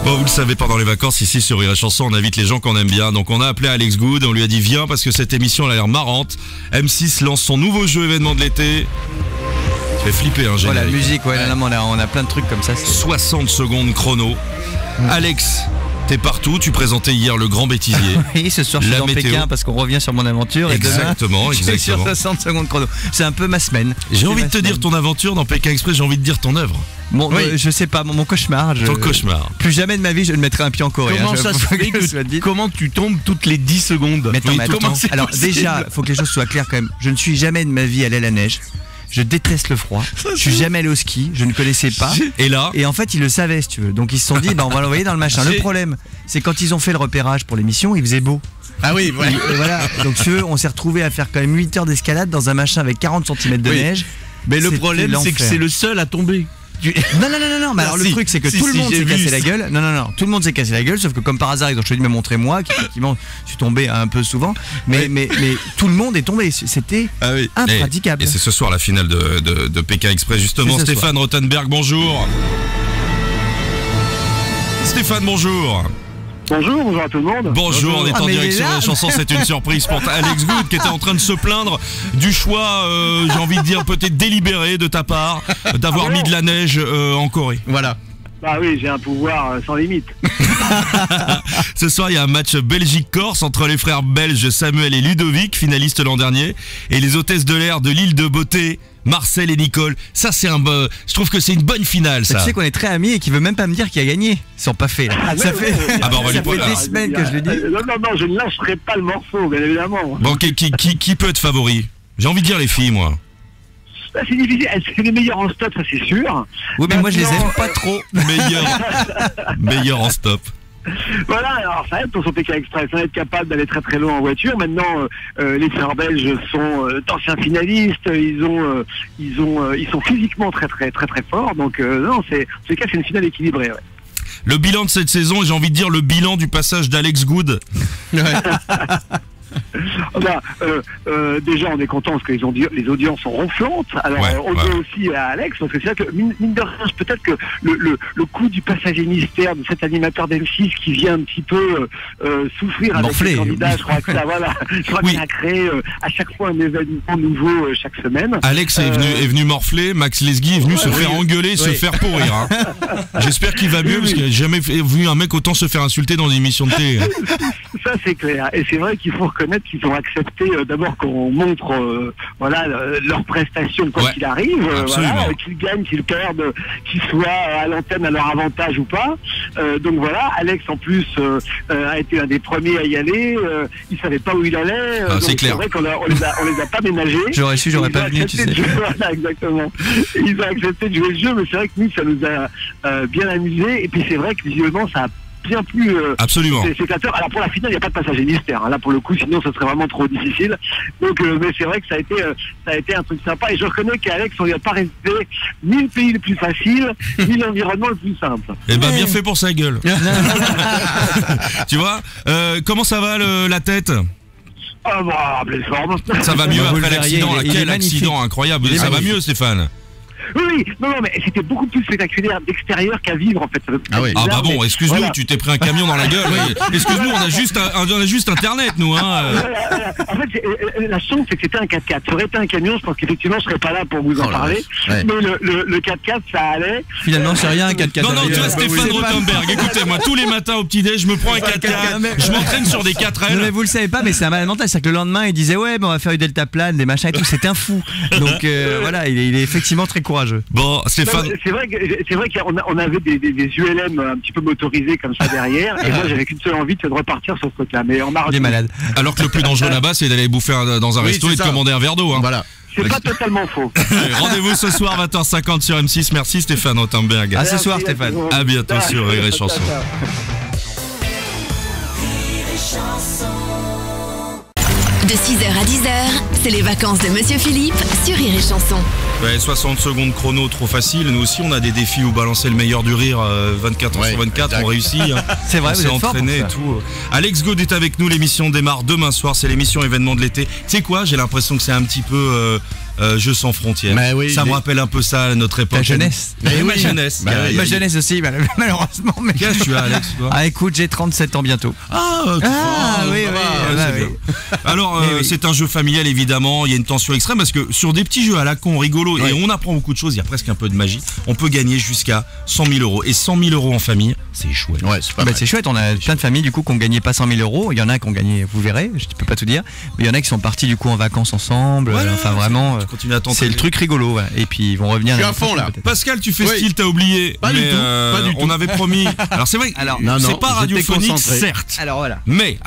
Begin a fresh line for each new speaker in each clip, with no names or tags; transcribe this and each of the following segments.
Bon, vous le savez, pendant les vacances, ici sur Rire et Chanson, on invite les gens qu'on aime bien. Donc on a appelé Alex Good, on lui a dit viens parce que cette émission elle a l'air marrante. M6 lance son nouveau jeu événement de l'été. Ça fait flipper, hein, générique.
Oh, la musique, ouais, là, on a plein de trucs comme ça.
60 secondes chrono. Alex, t'es partout, tu présentais hier le grand bêtisier.
Oui, ce soir je suis dans Pékin parce qu'on revient sur mon aventure.
Exactement,
et demain, je suis sur 60 secondes chrono. C'est un peu ma semaine.
J'ai envie de te dire ton aventure dans Pékin Express, j'ai envie de dire ton œuvre.
Bon, oui. Je sais pas, mon cauchemar.
Ton cauchemar.
Plus jamais de ma vie je ne mettrai un pied en Corée.
Comment ça se fait comment tu tombes toutes les 10 secondes?
Mais attends, alors déjà, faut que les choses soient claires quand même. Je ne suis jamais de ma vie allé à la neige. Je déteste le froid. Je suis jamais allé au ski. Je ne connaissais pas.
Et là?
Et en fait, ils le savaient, si tu veux. Donc ils se sont dit, on va l'envoyer dans le machin. Le problème, c'est quand ils ont fait le repérage pour l'émission, il faisait beau.
Ah oui, ouais.
Et voilà. Donc tu veux, on s'est retrouvé à faire quand même 8 heures d'escalade dans un machin avec 40 cm de neige.
Mais le problème, c'est que c'est le seul à tomber.
Non, mais alors le truc c'est que tout le monde s'est cassé la gueule. Non, tout le monde s'est cassé la gueule, sauf que comme par hasard ils ont choisi de me montrer moi, qui effectivement je suis tombé un peu souvent, mais tout le monde est tombé, c'était impraticable.
Et c'est ce soir la finale de Pékin Express justement. Stéphane Rothenberg, bonjour. Stéphane, bonjour.
Bonjour à tout le monde.
Bonjour, on est en direction des chansons, c'est une surprise pour Alex Good qui était en train de se plaindre du choix, j'ai envie de dire peut-être délibéré de ta part, d'avoir mis de la neige en Corée.
Voilà.
Bah oui, j'ai un pouvoir sans limite.
Ce soir, il y a un match Belgique-Corse entre les frères belges Samuel et Ludovic, finalistes l'an dernier, et les hôtesses de l'air de l'île de Beauté, Marcel et Nicole. Ça, c'est je trouve que c'est une bonne finale, ça.
Tu sais qu'on est très amis et qu'il veut même pas me dire qui a gagné. Ils sont pas faits. Ça fait des semaines que je le dis.
Non, je ne lâcherai pas le morceau, bien évidemment.
Bon, qui peut être favori? J'ai envie de dire les filles, moi.
C'est difficile, c'est les meilleurs en stop, ça c'est sûr.
Oui, mais moi je les aime pas trop.
Meilleur en stop.
Voilà, alors ça aide pour son Pékin Express, être capable d'aller très très loin en voiture. Maintenant, les frères belges sont d'anciens finalistes, ils sont physiquement très forts. Donc non, c'est une finale équilibrée. Ouais.
Le bilan de cette saison, j'ai envie de dire le bilan du passage d'Alex Good.
Déjà on est content parce que les audiences sont ronflantes. Alors on le doit aussi à Alex parce que c'est vrai que mine de rien, peut-être que le coup du passager mystère de cet animateur d'M6 qui vient un petit peu souffrir avec les candidats, je crois que ça qu'il a créé à chaque fois un événement nouveau chaque semaine.
Alex est venu morfler, Max Lesguy est venu se faire engueuler, se faire pourrir. Hein. J'espère qu'il va mieux parce qu'il n'a jamais vu un mec autant se faire insulter dans une émission de télé.
Ça c'est clair. Et c'est vrai qu'il faut reconnaître qu'ils ont accepté d'abord qu'on montre leurs prestations quand il arrive, qu'ils gagnent, qu'ils perdent, qu'ils soient à l'antenne à leur avantage ou pas. Donc voilà, Alex en plus a été un des premiers à y aller. Il savait pas où il allait.
C'est clair.
C'est vrai qu'on les a pas ménagés.
J'aurais su, j'aurais pas venu, tu sais.
Voilà, exactement. Ils ont accepté de jouer le jeu, mais c'est vrai que nous ça nous a bien amusé. Et puis c'est vrai que visuellement ça a bien plus sécateur. Alors pour la finale, il n'y a pas de passager mystère. Hein. Là pour le coup, sinon ce serait vraiment trop difficile. Donc, mais c'est vrai que ça a été un truc sympa. Et je reconnais qu'Alex, on lui a pas resté ni le pays le plus facile, ni l'environnement le plus simple.
Eh ben bien fait pour sa gueule. Tu vois, comment ça va la tête?
Ah bah, pleine forme.
Ça va mieux après l'accident. Quel accident incroyable. Ça va mieux, Stéphane?
Oui, non, mais c'était beaucoup plus spectaculaire d'extérieur qu'à vivre en fait.
Ah bah bon, excuse-nous, tu t'es pris un camion dans la gueule. Excuse-nous, on a juste internet, nous. Hein.
En fait, la chance c'est que c'était un 4x4. Ça aurait été un camion, je pense qu'effectivement je serais pas là pour vous en parler. Mais le 4x4 ça allait.
Finalement c'est rien un 4x4.
Non, tu vois Stéphane Rothenberg, écoutez-moi, tous les matins au petit-déj, je me prends un 4x4, je m'entraîne sur des 4L.
Non mais vous le savez pas, mais c'est un malade mental, c'est que le lendemain il disait on va faire du deltaplane, des machins et tout, c'était un fou. Donc voilà, il est effectivement très courageux.
Bon, Stéphane.
C'est vrai qu'on avait des ULM un petit peu motorisés comme ça derrière, et moi j'avais qu'une seule envie, c'est de repartir sur ce truc-là. Mais en marathon.
Il est malade.
Alors que le plus dangereux là-bas, c'est d'aller bouffer dans un resto et de commander un verre d'eau. Hein.
Voilà.
C'est pas totalement faux.
Rendez-vous ce soir 20h50 sur M6. Merci Stéphane Rothenberg.
À ce soir Stéphane.
À bientôt sur Rire et Chanson.
De 6h à 10h, c'est les vacances de Monsieur Philippe sur Rire et Chanson.
60 secondes chrono, trop facile. Nous aussi, on a des défis où balancer le meilleur du rire 24 h sur 24. Exact. On réussit.
C'est vrai,
on s'est entraîné et tout. Alex Good est avec nous. L'émission démarre demain soir. C'est l'émission événement de l'été. Tu sais quoi? J'ai l'impression que c'est un petit peu Jeux sans frontières.
Oui,
ça me rappelle un peu ça à notre époque.
Ta jeunesse.
Ma jeunesse.
Ma jeunesse aussi, malheureusement. Mais...
Quel âge tu as, Alex, toi?
Ah, écoute, j'ai 37 ans bientôt.
Oui. Alors, c'est un jeu familial, évidemment. Il y a une tension extrême parce que sur des petits jeux à la con, rigolo, et on apprend beaucoup de choses, il y a presque un peu de magie, on peut gagner jusqu'à 100 000 euros. Et 100 000 euros en famille, c'est chouette.
Ouais, c'est pas mal.
C'est chouette, on a plein de familles du coup qui ont gagné pas 100 000 euros. Il y en a qui ont gagné, vous verrez, je peux pas tout dire, mais il y en a qui sont partis du coup en vacances ensemble. Enfin vraiment, c'est le truc rigolo. Voilà. Et puis ils vont revenir.
Je suis à fond là.
Pascal, tu fais style, t'as oublié.
Pas du tout.
On avait promis. Alors c'est vrai, c'est pas radiophonique, certes.
Alors voilà.
Mais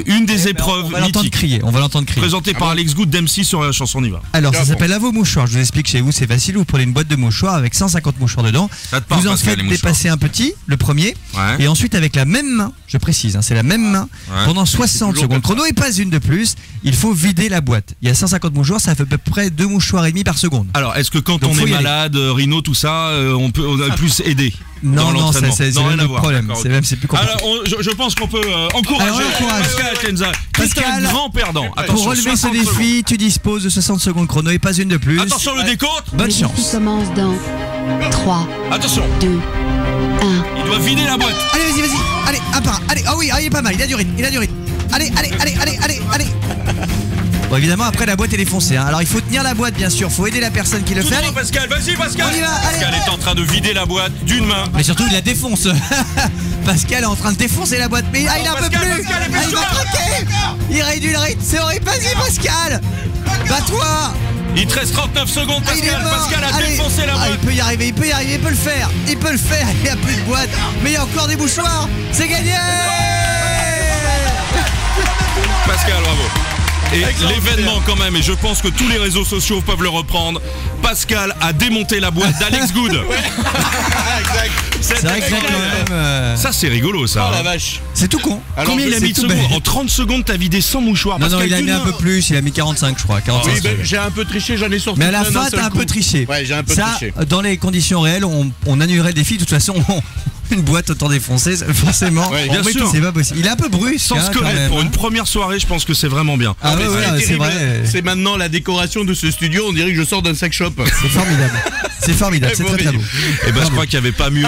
une des épreuves mythiques.
On va l'entendre crier.
Présentée par Alex Good d'M6 sur la chanson, on y va.
Alors ça s'appelle à vos mouchoirs. Je vous explique, chez vous c'est facile. Vous prenez une boîte de mouchoirs avec 150 mouchoirs dedans. Vous en faites dépasser un petit, le premier, et ensuite avec la même main, je précise, c'est la même main, pendant 60 secondes chrono et pas une de plus, il faut vider la boîte. Il y a 150 mouchoirs, ça fait à peu près 2 mouchoirs et demi par seconde.
Alors est-ce que quand on est malade, rhino, tout ça, on a plus aider?
Non, c'est même le problème. C'est plus compliqué.
Alors, je pense qu'on peut encourager Pascal Kenza, qui est un grand perdant.
Pour relever ce défi, tu disposes de 60 secondes chrono et pas une de plus.
Attention le décompte.
Bonne chance.
Qui commence dans 3.
Attention.
2, 1.
Il doit vider la boîte.
Allez, vas-y. Allez, un par un. Allez, il est pas mal. Il a du rythme. Allez. Bon, évidemment, après la boîte elle est foncée. Alors il faut tenir la boîte, bien sûr. Faut aider la personne qui le fait.
Allez, Pascal, vas-y, Pascal.
On y va,
Pascal est en train de vider la boîte d'une main.
Mais surtout, il la défonce. Pascal est en train de défoncer la boîte. Mais il en peut plus. Il va craquer. Il réduit le rythme. C'est horrible. Vas-y, Pascal. Bats-toi.
Il te reste 39 secondes, Pascal. Pascal a défoncé la boîte.
Il peut y arriver, il peut le faire. Il n'y a plus de boîte. Mais il y a encore des mouchoirs. C'est gagné.
Pascal, bravo. Et l'événement quand même, et je pense que tous les réseaux sociaux peuvent le reprendre, Pascal a démonté la boîte d'Alex Good.
C'est vrai que quand même...
Ça c'est rigolo ça.
Oh la vache.
C'est tout con.
Alors, combien il a mis de secondes? En 30 secondes t'as vidé 100 mouchoirs.
Non, il a mis un peu plus, il a mis 45 je crois. 45
oui, j'ai un peu triché, j'en ai sorti.
Mais à la fin t'as un peu triché.
Ouais, j'ai un peu triché.
Dans les conditions réelles, on annulerait le défi. De toute façon, une boîte autant défoncée, forcément,
bien sûr.
C'est pas possible. Il est un peu brusque.
Sans se connaître, pour une première soirée, je pense que c'est vraiment bien.
Ah ouais, c'est vrai.
C'est maintenant la décoration de ce studio, on dirait que je sors d'un sex shop.
C'est formidable, c'est très beau.
Et je crois qu'il n'y avait pas mieux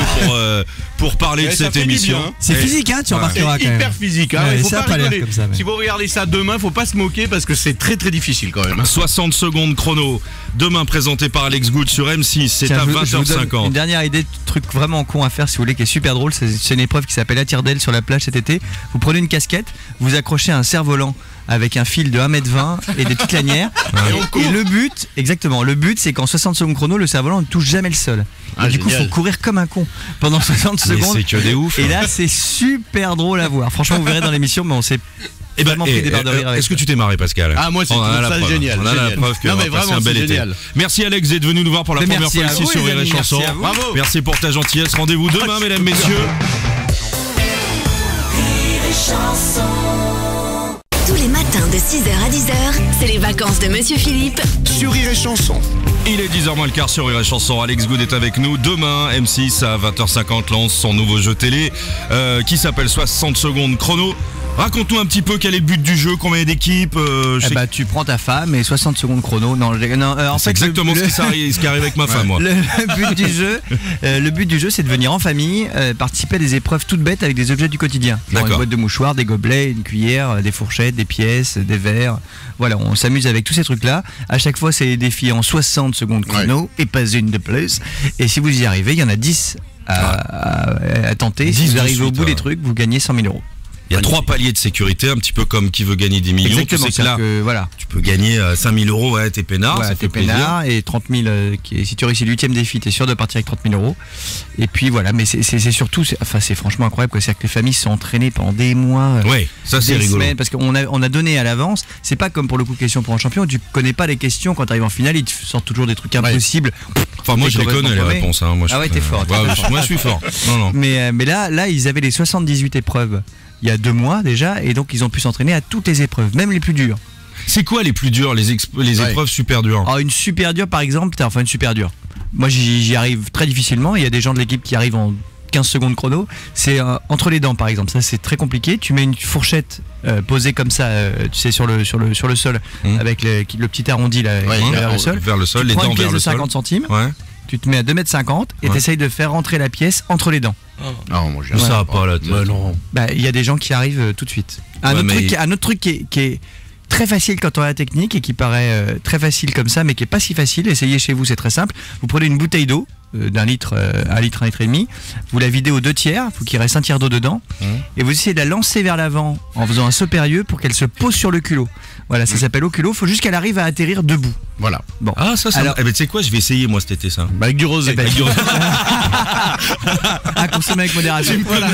pour parler de cette émission.
Bien, hein.
C'est physique, tu remarqueras quand même.
Hyper physique, il faut pas rigoler. Comme ça, si vous regardez ça demain, faut pas se moquer parce que c'est très très difficile quand même.
60 secondes chrono, demain présenté par Alex Good sur M6, c'est à 20h50.
Une dernière idée de truc vraiment con à faire si vous voulez, qui est super drôle, c'est une épreuve qui s'appelle Attire-d'elle sur la plage cet été. Vous prenez une casquette, vous accrochez un cerf-volant avec un fil de 1m20 et des petites lanières. Et le but, c'est qu'en 60 secondes chrono, le cerf-volant ne touche jamais le sol. Et du coup, il faut courir comme un con pendant 60 secondes.
C'est que des ouf.
Et là, c'est super drôle à voir. Franchement, vous verrez dans l'émission, mais on s'est vraiment pris des barres de rire avec.
Est-ce que tu t'es marré, Pascal?
Ah, moi, c'est génial.
On a la preuve que c'est un bel été. Merci Alex d'être venu nous voir pour la première fois ici sur Rire et Chanson.
Bravo.
Merci pour ta gentillesse. Rendez-vous demain, mesdames, messieurs.
Tous les matins de 6h à 10h, c'est les vacances de Monsieur Philippe
sur Rire et Chanson.
Il est 10h moins le quart sur Rire et Chanson. Alex Good est avec nous. Demain, M6 à 20h50 lance son nouveau jeu télé qui s'appelle 60 secondes chrono. Raconte-nous un petit peu quel est le but du jeu, combien il y a d'équipes.
Tu prends ta femme et 60 secondes chrono.
C'est exactement ce qui arrive avec ma femme, moi.
Le but du jeu, c'est de venir en famille, participer à des épreuves toutes bêtes avec des objets du quotidien. Une boîte de mouchoirs, des gobelets, une cuillère, des fourchettes, des pièces, des verres. Voilà, on s'amuse avec tous ces trucs-là. À chaque fois, c'est des défis en 60 secondes chrono et pas une de plus. Et si vous y arrivez, il y en a 10 à tenter. Si vous arrivez au bout des trucs, vous gagnez 100 000 euros.
Il y a 3 paliers de sécurité, un petit peu comme qui veut gagner 10 millions.
Exactement,
tu sais que là, tu peux gagner 5 000 euros, t'es peinard, ça fait plaisir.
Et 30 000, si tu réussis le 8e défi, t'es sûr de partir avec 30 000 euros. Et puis voilà, mais c'est surtout, c'est franchement incroyable, quoi. C'est-à-dire que les familles se sont entraînées pendant des mois,
ça c'est rigolo.
Semaines, parce qu'on a donné à l'avance. C'est pas comme pour le coup question pour un champion, tu connais pas les questions, quand tu arrives en finale, ils te sortent toujours des trucs impossibles.
Enfin, moi je les connais les réponses. Moi,
t'es fort.
Moi je suis fort. Non.
Mais là, ils avaient les 78 épreuves. Il y a 2 mois déjà, et donc ils ont pu s'entraîner à toutes les épreuves, même les plus dures.
C'est quoi les plus dures, les épreuves super dures?
Une super dure par exemple, une super dure. Moi j'y arrive très difficilement, il y a des gens de l'équipe qui arrivent en 15 secondes chrono. C'est entre les dents par exemple. Ça c'est très compliqué. Tu mets une fourchette posée comme ça, tu sais sur le sol avec le petit arrondi là, vers le sol.
Vers le sol,
tu
les
prends
dents
une pièce
vers
de
le sol.
50 centimes.
Ouais.
Tu te mets à 2,50 m et t'essayes de faire rentrer la pièce entre les dents.
Non, moi
Ça va pas la tête.
non.
Bah il y a des gens qui arrivent tout de suite. Un autre truc qui est très facile quand on a la technique et qui paraît très facile comme ça mais qui est pas si facile, essayez chez vous, c'est très simple. Vous prenez une bouteille d'eau d'un litre, 1 litre, 1 litre et demi, vous la videz aux 2 tiers, il faut qu'il reste un tiers d'eau dedans, et vous essayez de la lancer vers l'avant en faisant un saut périlleux pour qu'elle se pose sur le culot. Voilà, ça s'appelle au culot, il faut juste qu'elle arrive à atterrir debout.
Voilà.
Bon.
Ah ça
alors,
tu sais quoi, je vais essayer moi cet été ça.
Avec du rosé.
À consommer avec modération. Voilà,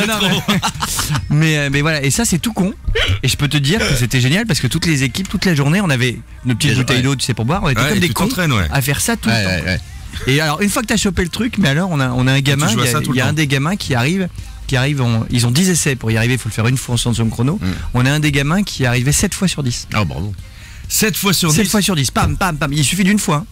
mais voilà, et ça c'est tout con. Et je peux te dire que c'était génial parce que toutes les équipes, toute la journée, on avait nos petites bouteilles d'eau, tu sais, pour boire, on était comme des cons à faire ça tout le temps. Et alors une fois que t'as chopé le truc, mais alors on a un gamin, il y a un des gamins qui arrive, ils ont 10 essais pour y arriver, il faut le faire une fois en 60 secondes chrono. On a un des gamins qui est arrivé 7 fois sur 10.
Ah bravo.
7 fois sur 10.
7 fois sur 10, pam, il suffit d'une fois.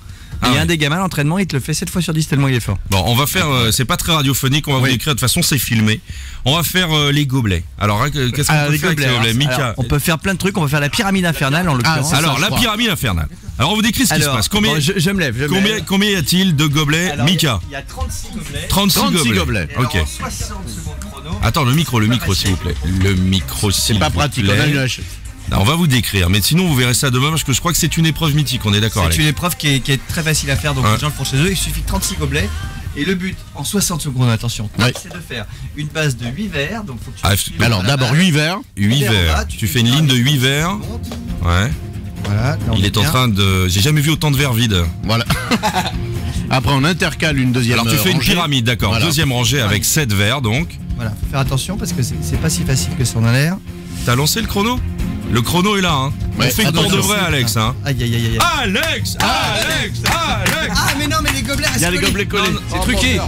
Il y a un des gamins à l'entraînement, il te le fait 7 fois sur 10 tellement il est fort.
Bon, on va faire, c'est pas très radiophonique, on va vous décrire, de toute façon c'est filmé. On va faire les gobelets. Alors, qu'est-ce qu'on peut faire avec les gobelets, Mika?
Alors, on peut faire plein de trucs, on va faire la pyramide infernale en l'occurrence.
Alors, la pyramide infernale. Alors, on vous décrit ce qui se passe. Combien,
bon, je me lève.
Combien y a-t-il de gobelets, alors, Mika?
Il y a 36 gobelets.
36 gobelets. Ok.
Alors, 60 secondes chrono.
Attends, le micro s'il vous plaît. Le micro s'il vous plaît.
C'est pas pratique, on a une hache.
On va vous décrire, mais sinon vous verrez ça demain parce que je crois que c'est une épreuve mythique, on est d'accord.
C'est une épreuve qui est très facile à faire, donc les gens le font chez eux, il suffit de 36 gobelets. Et le but, en 60 secondes, attention, c'est de faire une base de 8 verres. Donc faut que tu
alors d'abord 8 verres.
8 verres. Tu fais une ligne de 8 verres. Ouais.
Voilà.
Il est en train de... J'ai jamais vu autant de verres vides.
Voilà. Après on intercale une deuxième rangée.
Alors tu fais une pyramide, d'accord. Voilà. Deuxième rangée avec 7 verres donc.
Voilà, faut faire attention parce que c'est pas si facile que ça en a l'air.
T'as lancé le chrono? Le chrono est là, hein. On fait pour de vrai, Alex, hein.
Aïe.
Alex.
Ah, mais non, mais les gobelets restent collés.
Il y a les gobelets collés.
C'est truqué.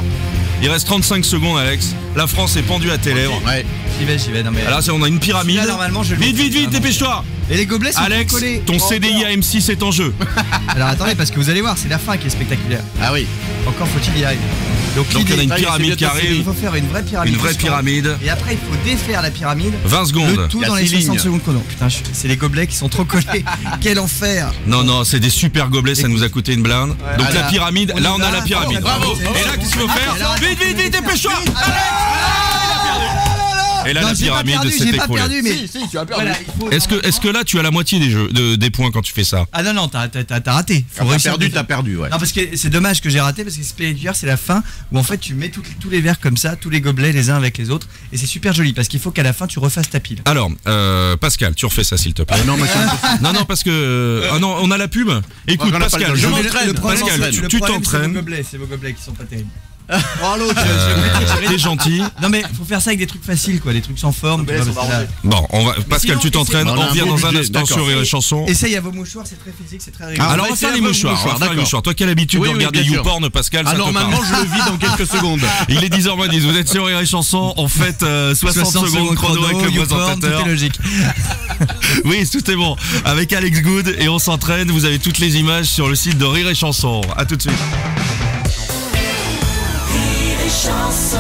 Il reste 35 secondes, Alex. La France est pendue à tes lèvres.
Ouais.
J'y vais. Non, mais...
Alors, on a une pyramide.
Là, normalement,
vite, dépêche-toi.
Et les gobelets sont
Alex,
collés.
ton CDI à M6 est en jeu.
Alors, attendez, parce que vous allez voir, c'est la fin qui est spectaculaire.
Ah oui.
Encore faut-il y arriver.
Donc il y a une pyramide qui arrive.
Il faut faire une vraie pyramide.
Une vraie pyramide.
Et après, il faut défaire la pyramide.
20 secondes.
Le tout dans les 60 secondes chrono. Putain, c'est les gobelets qui sont trop collés. Quel enfer.
Non, c'est des super gobelets, ça nous a coûté une blinde. Ouais, donc la pyramide, là on a la pyramide.
Bravo.
Et là, qu'est-ce qu'il faut faire? Vite, dépêche-toi. Et là, la pyramide s'est écroulée.
Si, tu as perdu.
Voilà, est-ce que là, tu as la moitié des points quand tu fais ça?
Ah non, t'as raté.
T'as perdu, ouais.
Non, parce que c'est dommage que j'ai raté, parce que spectaculaire, c'est la fin où en fait tu mets tous les verres comme ça, tous les gobelets les uns avec les autres, et c'est super joli parce qu'il faut qu'à la fin tu refasses ta pile.
Alors, Pascal, tu refais ça s'il te plaît. Non, parce que. Ah non, on a la pub. Écoute, Pascal, je m'entraîne. Pascal, tu t'entraînes.
C'est vos gobelets qui sont pas terribles.
Oh l'autre,
t'es gentil.
Non mais faut faire ça avec des trucs faciles quoi, des trucs sans forme.
Bon, Pascal, tu t'entraînes. On revient dans un instant sur Rire et Chanson.
Essaye à vos mouchoirs, c'est très physique, c'est très rigolo.
Alors on va faire les mouchoirs. Toi qui as l'habitude de regarder YouPorn, Pascal, ça te parle.
Normalement je le vis dans quelques secondes.
Il est 10h10, vous êtes sur Rire et Chanson, on fête 60 secondes chrono avec le présentateur.
Tout est logique.
Oui, tout est bon. Avec Alex Good et on s'entraîne. Vous avez toutes les images sur le site de Rire et Chanson. A tout de suite.
Chanson.